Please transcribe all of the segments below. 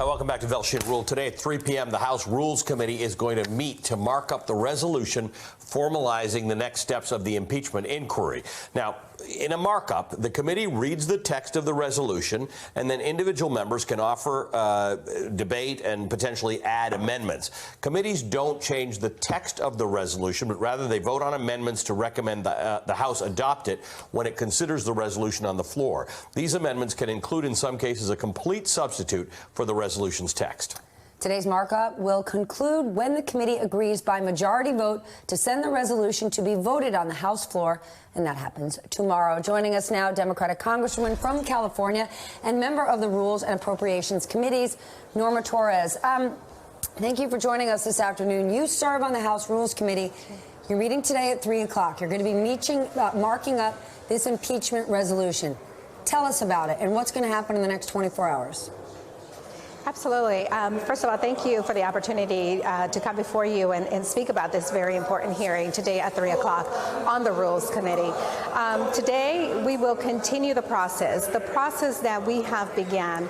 Welcome back to Velshi Ruhle. Today at 3 p.m., the House Rules Committee is going to meet to mark up the resolution formalizing the next steps of the impeachment inquiry. Now, in a markup, the committee reads the text of the resolution, and then individual members can offer debate and potentially add amendments. Committees don't change the text of the resolution, but rather they vote on amendments to recommend the House adopt it when it considers the resolution on the floor. These amendments can include, in some cases, a complete substitute for the resolution's text. Today's markup will conclude when the committee agrees by majority vote to send the resolution to be voted on the House floor, and that happens tomorrow. Joining us now, Democratic Congresswoman from California and member of the Rules and Appropriations Committees, Norma Torres. Thank you for joining us this afternoon. You serve on the House Rules Committee. You're meeting today at 3 o'clock. You're going to be marking up this impeachment resolution. Tell us about it and what's going to happen in the next 24 hours. Absolutely. First of all, thank you for the opportunity to come before you and speak about this very important hearing today at 3 o'clock on the Rules Committee. Today, we will continue the process that we have began.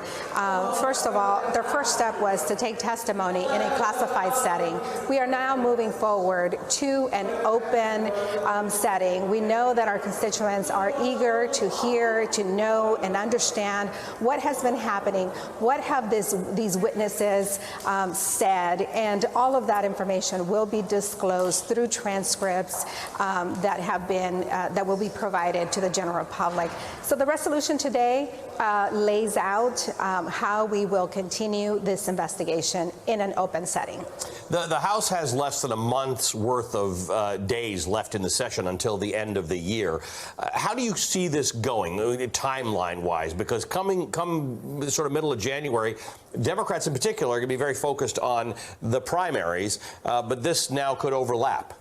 First of all, the first step was to take testimony in a classified setting. We are now moving forward to an open setting. We know that our constituents are eager to hear, to know, and understand what has been happening, what have these witnesses said, and all of that information will be disclosed through transcripts that will be provided to the general public. So the resolution today lays out how we will continue this investigation in an open setting. The House has less than a month's worth of days left in the session until the end of the year. How do you see this going, timeline-wise? Because come sort of middle of January, Democrats in particular are going to be very focused on the primaries, but this now could overlap.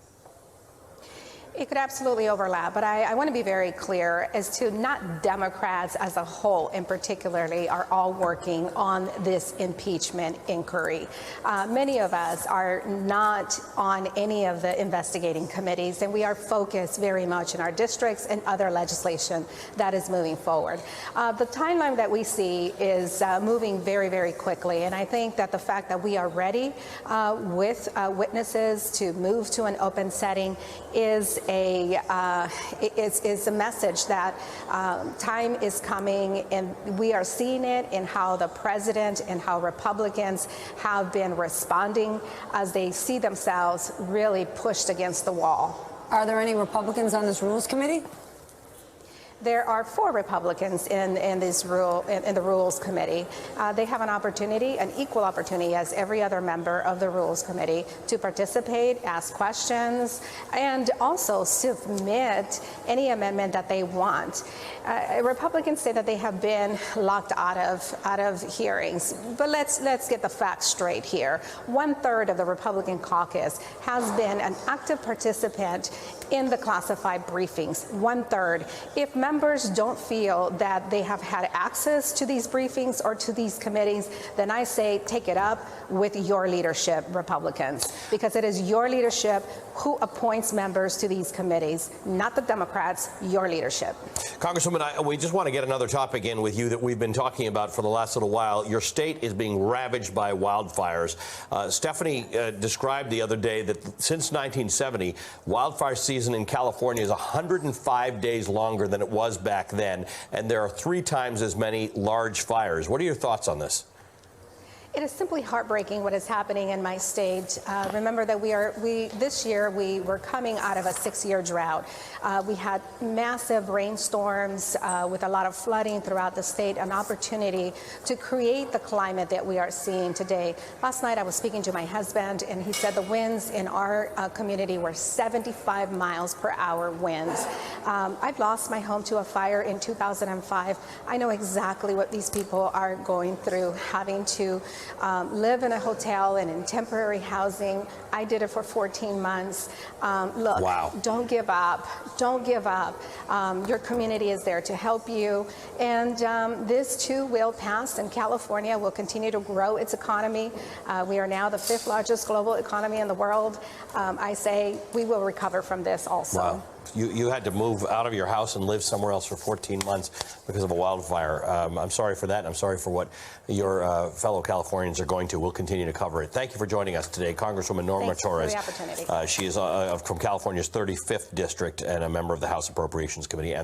It could absolutely overlap, but I want to be very clear as to not Democrats as a whole in particularly are all working on this impeachment inquiry. Many of us are not on any of the investigating committees, and we are focused very much in our districts and other legislation that is moving forward. The timeline that we see is moving very, very quickly, and I think that the fact that we are ready with witnesses to move to an open setting is a message that time is coming, and we are seeing it in how the president and how Republicans have been responding as they see themselves really pushed against the wall. Are there any Republicans on this Rules Committee? There are 4 Republicans in the Rules Committee. They have an opportunity, an equal opportunity as every other member of the Rules Committee to participate, ask questions, and also submit any amendment that they want. Republicans say that they have been locked out of hearings, but let's get the facts straight here. 1/3 of the Republican caucus has been an active participant in the classified briefings. 1/3. If members don't feel that they have had access to these briefings or to these committees, then I say take it up with your leadership, Republicans, because it is your leadership who appoints members to these committees, not the Democrats, your leadership. Congresswoman, we just want to get another topic in with you that we've been talking about for the last little while. Your state is being ravaged by wildfires. Stephanie described the other day that since 1970, wildfire season in California is 105 days longer than it was back then, and there are 3 times as many large fires. What are your thoughts on this? It is simply heartbreaking what is happening in my state. Remember that this year we were coming out of a 6-year drought. We had massive rainstorms with a lot of flooding throughout the state, an opportunity to create the climate that we are seeing today. Last night I was speaking to my husband, and he said the winds in our community were 75 miles per hour winds. I've lost my home to a fire in 2005. I know exactly what these people are going through, having to live in a hotel and in temporary housing. I did it for 14 months. Look, wow. Don't give up. Don't give up. Your community is there to help you. And this too will pass, and California will continue to grow its economy. We are now the 5th largest global economy in the world. I say we will recover from this also. Wow. You had to move out of your house and live somewhere else for 14 months because of a wildfire. I'm sorry for that, and I'm sorry for what your fellow Californians are going to. We'll continue to cover it. Thank you for joining us today, Congresswoman Norma Torres. Thanks for the opportunity. She is from California's 35th district and a member of the House Appropriations Committee.